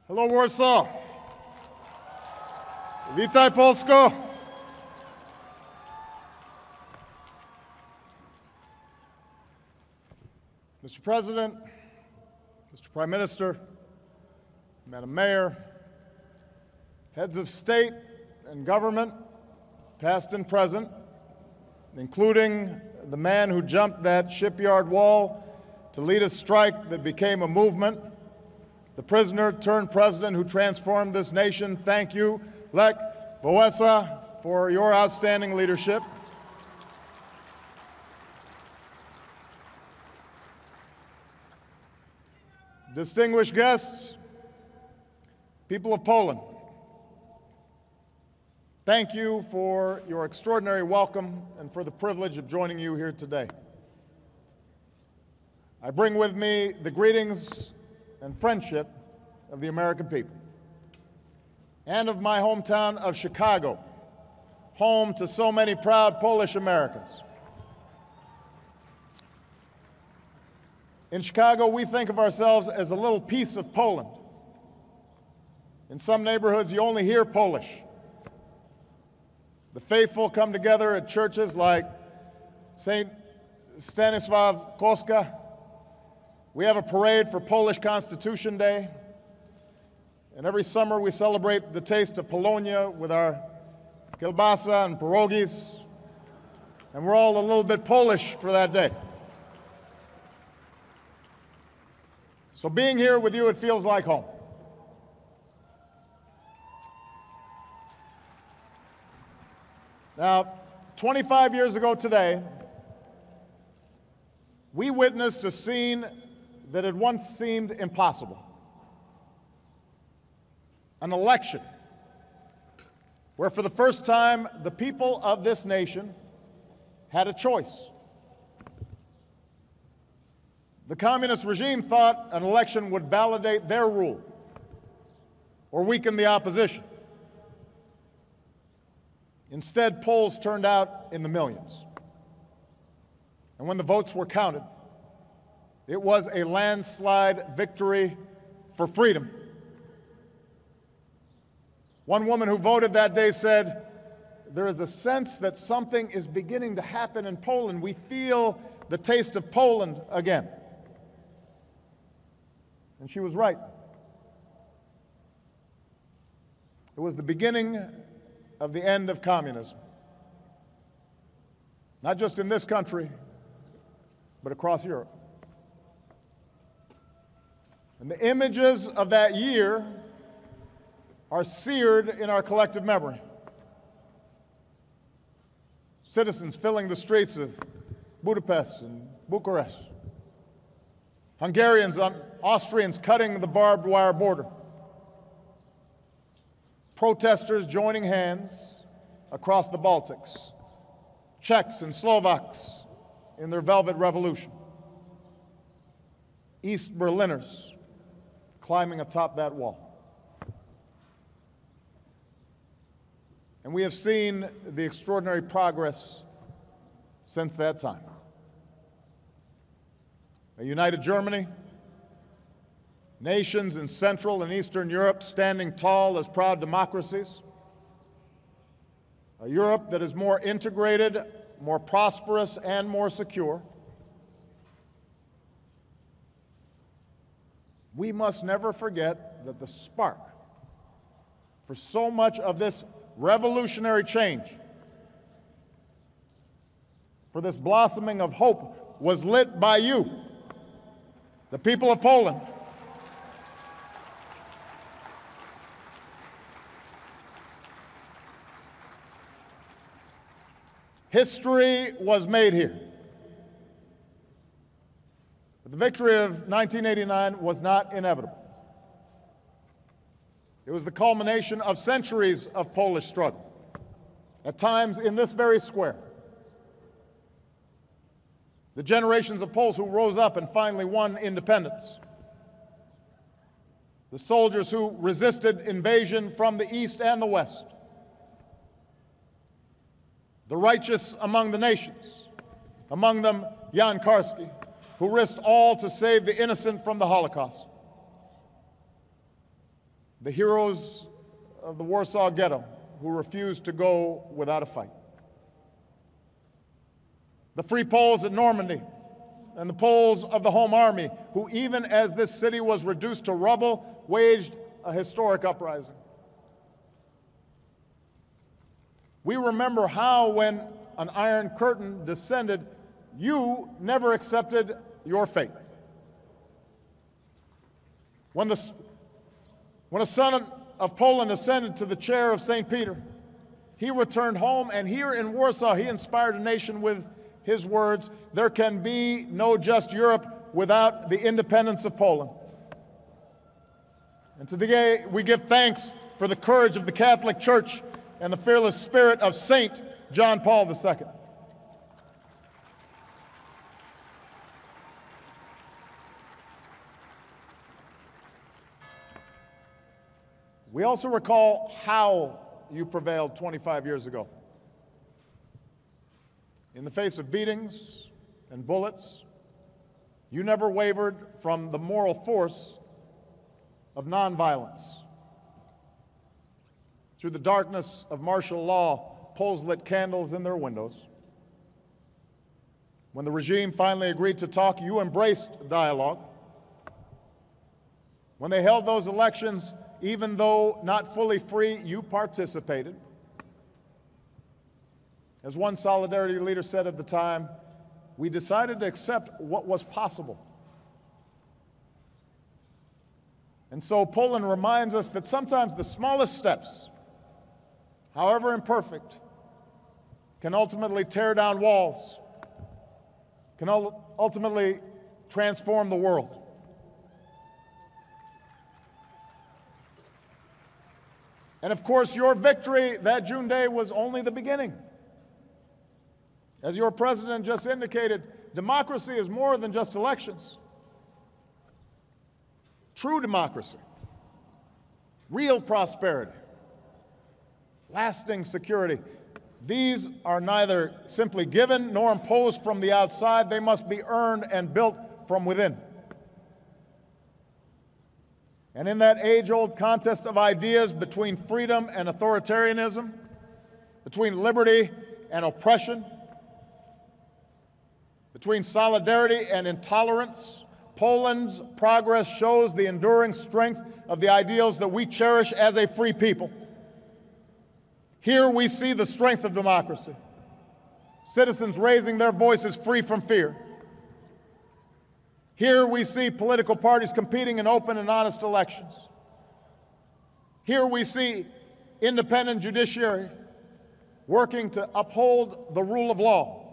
Hello, Warsaw. Witaj, Polsko. Mr. President, Mr. Prime Minister, Madam Mayor, heads of state and government, past and present, including the man who jumped that shipyard wall to lead a strike that became a movement, the prisoner turned president who transformed this nation. Thank you, Lech Wałęsa, for your outstanding leadership. Distinguished guests, people of Poland, thank you for your extraordinary welcome and for the privilege of joining you here today. I bring with me the greetings and friendship of the American people and of my hometown of Chicago, home to so many proud Polish Americans. In Chicago, we think of ourselves as a little piece of Poland. In some neighborhoods, you only hear Polish. The faithful come together at churches like St. Stanisław Kostka. We have a parade for Polish Constitution Day. And every summer we celebrate the taste of Polonia with our kielbasa and pierogis. And we're all a little bit Polish for that day. So being here with you, it feels like home. Now, 25 years ago today, we witnessed a scene that had once seemed impossible. An election where for the first time the people of this nation had a choice. The communist regime thought an election would validate their rule or weaken the opposition. Instead, polls turned out in the millions. And when the votes were counted, it was a landslide victory for freedom. One woman who voted that day said, "There is a sense that something is beginning to happen in Poland. We feel the taste of Poland again." And she was right. It was the beginning of the end of communism. Not just in this country, but across Europe. And the images of that year are seared in our collective memory. Citizens filling the streets of Budapest and Bucharest. Hungarians and Austrians cutting the barbed wire border. Protesters joining hands across the Baltics. Czechs and Slovaks in their Velvet Revolution. East Berliners climbing atop that wall. And we have seen the extraordinary progress since that time. A united Germany, nations in Central and Eastern Europe standing tall as proud democracies, a Europe that is more integrated, more prosperous, and more secure. We must never forget that the spark for so much of this revolutionary change, for this blossoming of hope, was lit by you, the people of Poland. History was made here. But the victory of 1989 was not inevitable. It was the culmination of centuries of Polish struggle, at times in this very square. The generations of Poles who rose up and finally won independence. The soldiers who resisted invasion from the east and the west. The righteous among the nations, among them Jan Karski, who risked all to save the innocent from the Holocaust. the heroes of the Warsaw Ghetto who refused to go without a fight, the free Poles at Normandy, and the Poles of the Home Army who, even as this city was reduced to rubble, waged a historic uprising. We remember how, when an Iron Curtain descended, you never accepted your fate. When a son of Poland ascended to the chair of St. Peter, he returned home, and here in Warsaw he inspired a nation with his words, "There can be no just Europe without the independence of Poland." And today we give thanks for the courage of the Catholic Church and the fearless spirit of Saint John Paul II. We also recall how you prevailed 25 years ago. In the face of beatings and bullets, you never wavered from the moral force of nonviolence. Through the darkness of martial law, Poles lit candles in their windows. When the regime finally agreed to talk, you embraced dialogue. When they held those elections, even though not fully free, you participated. As one Solidarity leader said at the time, we decided to accept what was possible. And so Poland reminds us that sometimes the smallest steps, however imperfect, can ultimately tear down walls, can ultimately transform the world. And of course, your victory that June day was only the beginning. As your president just indicated, democracy is more than just elections. True democracy, real prosperity, lasting security, these are neither simply given nor imposed from the outside. They must be earned and built from within. And in that age-old contest of ideas between freedom and authoritarianism, between liberty and oppression, between solidarity and intolerance, Poland's progress shows the enduring strength of the ideals that we cherish as a free people. Here we see the strength of democracy, citizens raising their voices free from fear. Here we see political parties competing in open and honest elections. Here we see independent judiciary working to uphold the rule of law.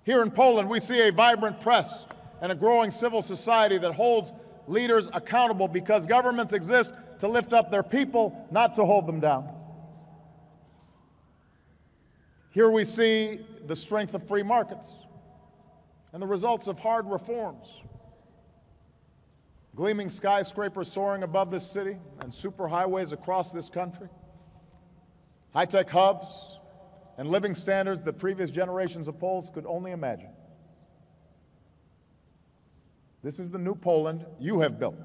Here in Poland, we see a vibrant press and a growing civil society that holds leaders accountable because governments exist to lift up their people, not to hold them down. Here we see the strength of free markets and the results of hard reforms. Gleaming skyscrapers soaring above this city and superhighways across this country. High-tech hubs and living standards that previous generations of Poles could only imagine. This is the new Poland you have built.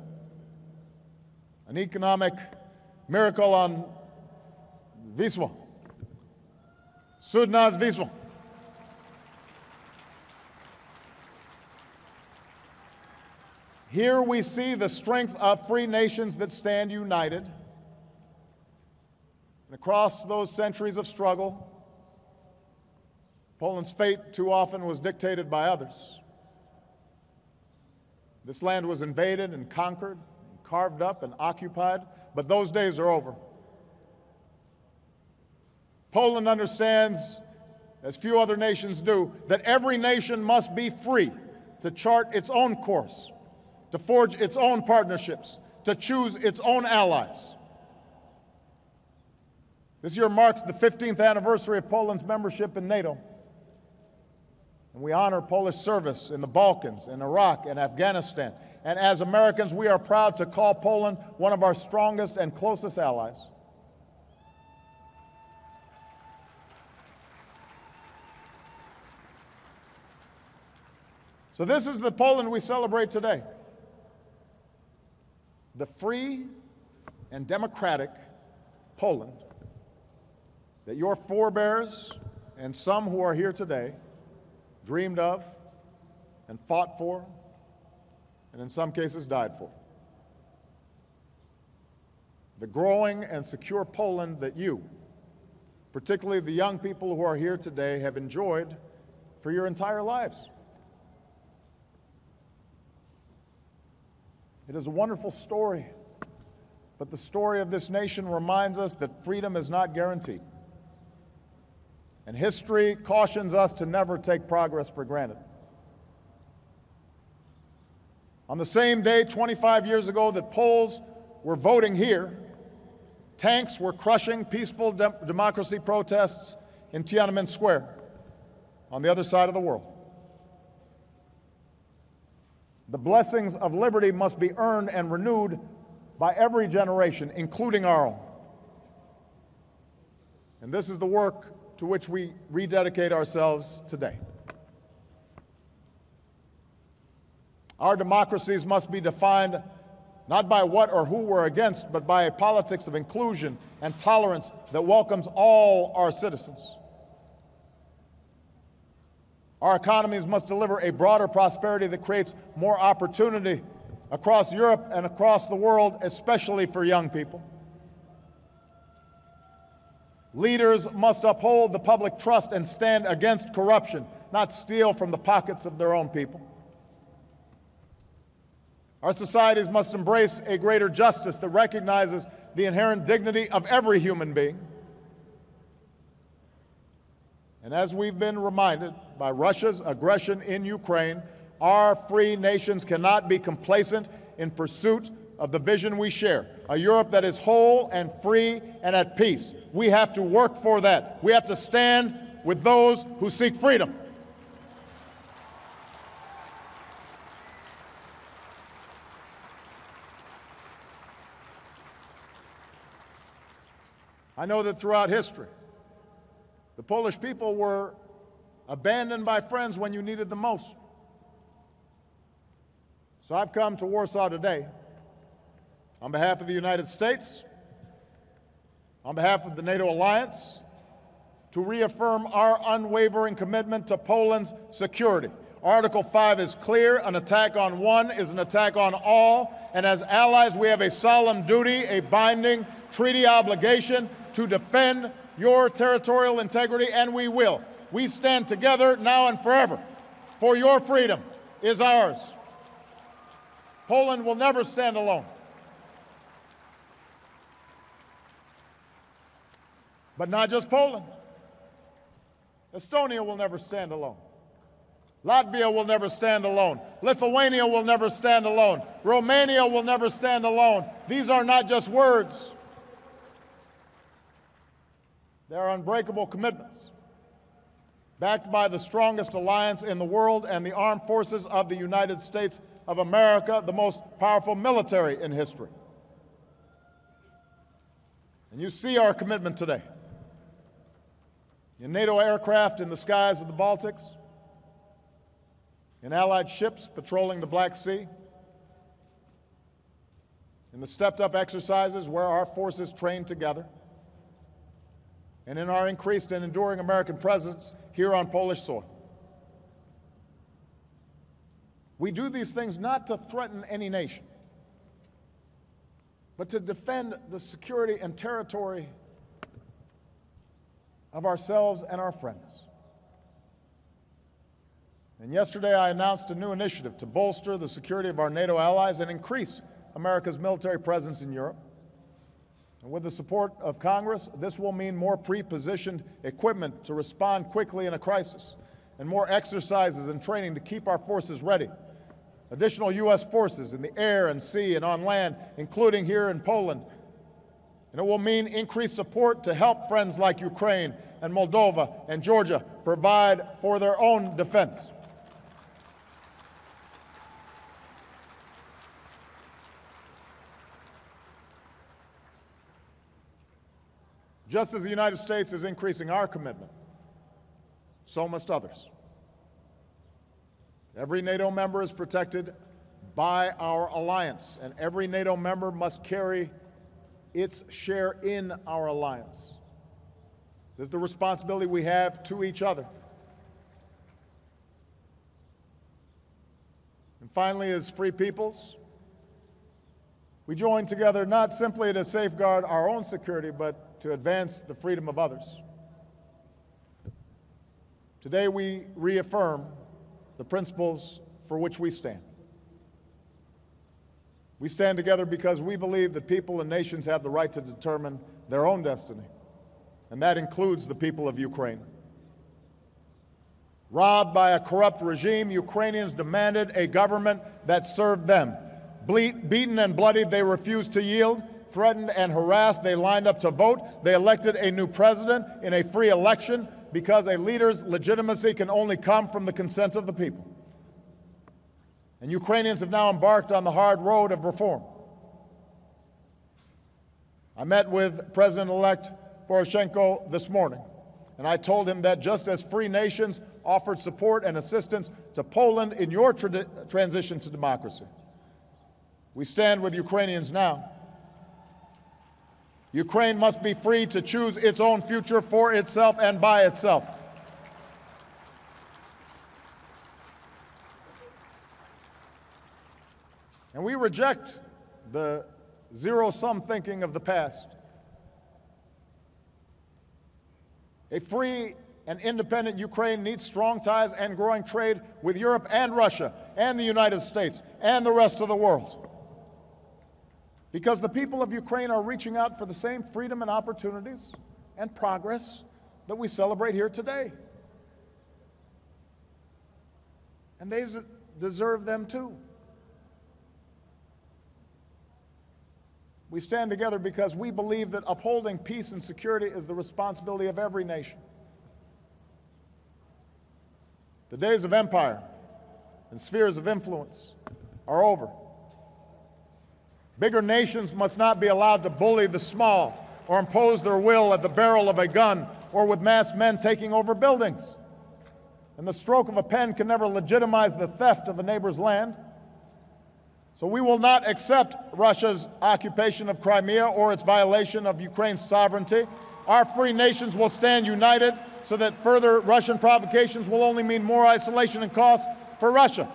An economic miracle on Wisła. Cudna z Wisłą. Here we see the strength of free nations that stand united. And across those centuries of struggle, Poland's fate too often was dictated by others. This land was invaded and conquered, and carved up and occupied, but those days are over. Poland understands, as few other nations do, that every nation must be free to chart its own course, to forge its own partnerships, to choose its own allies. This year marks the 15th anniversary of Poland's membership in NATO. And we honor Polish service in the Balkans, in Iraq, and Afghanistan. And as Americans, we are proud to call Poland one of our strongest and closest allies. So this is the Poland we celebrate today. The free and democratic Poland that your forebears and some who are here today dreamed of and fought for, and in some cases died for. The growing and secure Poland that you, particularly the young people who are here today, have enjoyed for your entire lives. It is a wonderful story, but the story of this nation reminds us that freedom is not guaranteed. And history cautions us to never take progress for granted. On the same day, 25 years ago, that Poles were voting here, tanks were crushing peaceful democracy protests in Tiananmen Square on the other side of the world. The blessings of liberty must be earned and renewed by every generation, including our own. And this is the work to which we rededicate ourselves today. Our democracies must be defined not by what or who we're against, but by a politics of inclusion and tolerance that welcomes all our citizens. Our economies must deliver a broader prosperity that creates more opportunity across Europe and across the world, especially for young people. Leaders must uphold the public trust and stand against corruption, not steal from the pockets of their own people. Our societies must embrace a greater justice that recognizes the inherent dignity of every human being. And as we've been reminded by Russia's aggression in Ukraine, our free nations cannot be complacent in pursuit of the vision we share, a Europe that is whole and free and at peace. We have to work for that. We have to stand with those who seek freedom. I know that throughout history, the Polish people were abandoned by friends when you needed them most. So I've come to Warsaw today on behalf of the United States, on behalf of the NATO alliance, to reaffirm our unwavering commitment to Poland's security. Article 5 is clear: an attack on one is an attack on all, and as allies we have a solemn duty, a binding treaty obligation to defend your territorial integrity, and we will. We stand together now and forever, for your freedom is ours. Poland will never stand alone. But not just Poland. Estonia will never stand alone. Latvia will never stand alone. Lithuania will never stand alone. Romania will never stand alone. These are not just words. They are unbreakable commitments, backed by the strongest alliance in the world and the armed forces of the United States of America, the most powerful military in history. And you see our commitment today. In NATO aircraft in the skies of the Baltics, in Allied ships patrolling the Black Sea, in the stepped-up exercises where our forces train together, and in our increased and enduring American presence here on Polish soil. We do these things not to threaten any nation, but to defend the security and territory of ourselves and our friends. And yesterday I announced a new initiative to bolster the security of our NATO allies and increase America's military presence in Europe. And with the support of Congress, this will mean more pre-positioned equipment to respond quickly in a crisis, and more exercises and training to keep our forces ready. Additional U.S. forces in the air and sea and on land, including here in Poland. And it will mean increased support to help friends like Ukraine and Moldova and Georgia provide for their own defense. Just as the United States is increasing our commitment, so must others. Every NATO member is protected by our alliance, and every NATO member must carry its share in our alliance. This is the responsibility we have to each other. And finally, as free peoples, we join together not simply to safeguard our own security, but to advance the freedom of others. Today, we reaffirm the principles for which we stand. We stand together because we believe that people and nations have the right to determine their own destiny, and that includes the people of Ukraine. Robbed by a corrupt regime, Ukrainians demanded a government that served them. Beaten and bloodied, they refused to yield. Threatened and harassed, they lined up to vote. They elected a new president in a free election because a leader's legitimacy can only come from the consent of the people. And Ukrainians have now embarked on the hard road of reform. I met with President-elect Poroshenko this morning, and I told him that just as free nations offered support and assistance to Poland in your transition to democracy, we stand with Ukrainians now. Ukraine must be free to choose its own future for itself and by itself. And we reject the zero-sum thinking of the past. A free and independent Ukraine needs strong ties and growing trade with Europe and Russia and the United States and the rest of the world. Because the people of Ukraine are reaching out for the same freedom and opportunities and progress that we celebrate here today. And they deserve them too. We stand together because we believe that upholding peace and security is the responsibility of every nation. The days of empire and spheres of influence are over. Bigger nations must not be allowed to bully the small or impose their will at the barrel of a gun or with masked men taking over buildings. And the stroke of a pen can never legitimize the theft of a neighbor's land. So we will not accept Russia's occupation of Crimea or its violation of Ukraine's sovereignty. Our free nations will stand united so that further Russian provocations will only mean more isolation and costs for Russia.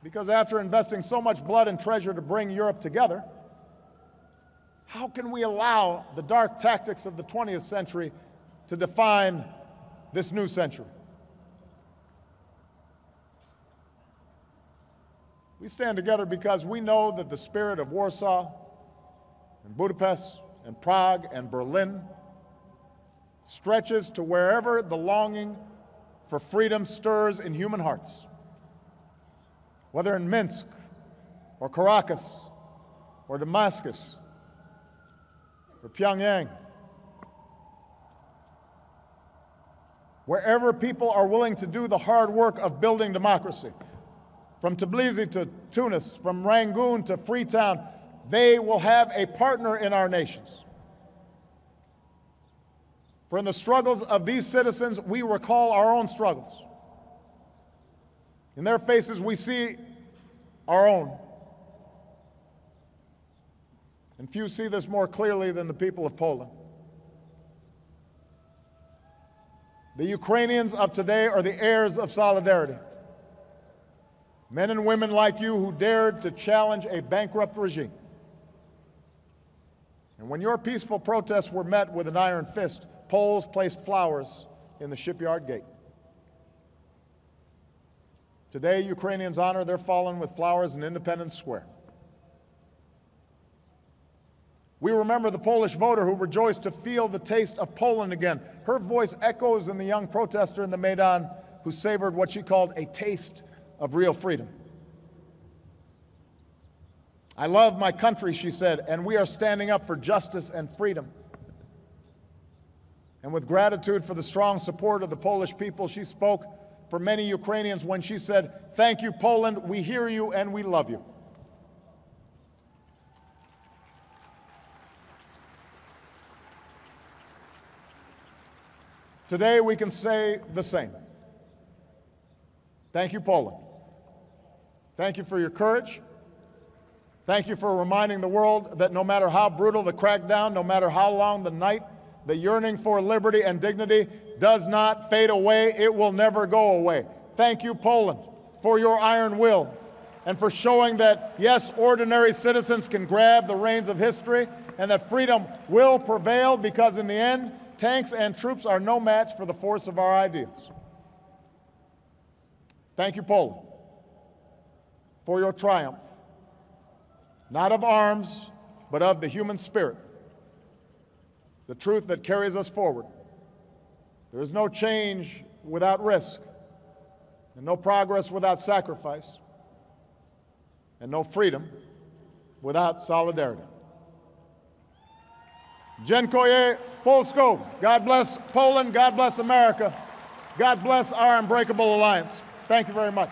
Because after investing so much blood and treasure to bring Europe together, how can we allow the dark tactics of the 20th century to define this new century? We stand together because we know that the spirit of Warsaw and Budapest and Prague and Berlin stretches to wherever the longing for freedom stirs in human hearts. Whether in Minsk or Caracas or Damascus or Pyongyang, wherever people are willing to do the hard work of building democracy, from Tbilisi to Tunis, from Rangoon to Freetown, they will have a partner in our nations. For in the struggles of these citizens, we recall our own struggles. In their faces, we see our own. And few see this more clearly than the people of Poland. The Ukrainians of today are the heirs of solidarity. Men and women like you who dared to challenge a bankrupt regime. And when your peaceful protests were met with an iron fist, Poles placed flowers in the shipyard gate. Today, Ukrainians honor their fallen with flowers in Independence Square. We remember the Polish voter who rejoiced to feel the taste of Poland again. Her voice echoes in the young protester in the Maidan who savored what she called a taste of real freedom. I love my country, she said, and we are standing up for justice and freedom. And with gratitude for the strong support of the Polish people, she spoke for many Ukrainians when she said, "Thank you, Poland, we hear you and we love you." Today we can say the same. Thank you, Poland, Thank you for your courage. Thank you for reminding the world that no matter how brutal the crackdown, no matter how long the night, the yearning for liberty and dignity does not fade away. It will never go away. Thank you, Poland, for your iron will and for showing that, yes, ordinary citizens can grab the reins of history and that freedom will prevail because in the end, tanks and troops are no match for the force of our ideals. Thank you, Poland, for your triumph, not of arms, but of the human spirit, the truth that carries us forward. There is no change without risk, and no progress without sacrifice, and no freedom without solidarity. Dziękuję Polsko. God bless Poland. God bless America. God bless our unbreakable alliance. Thank you very much.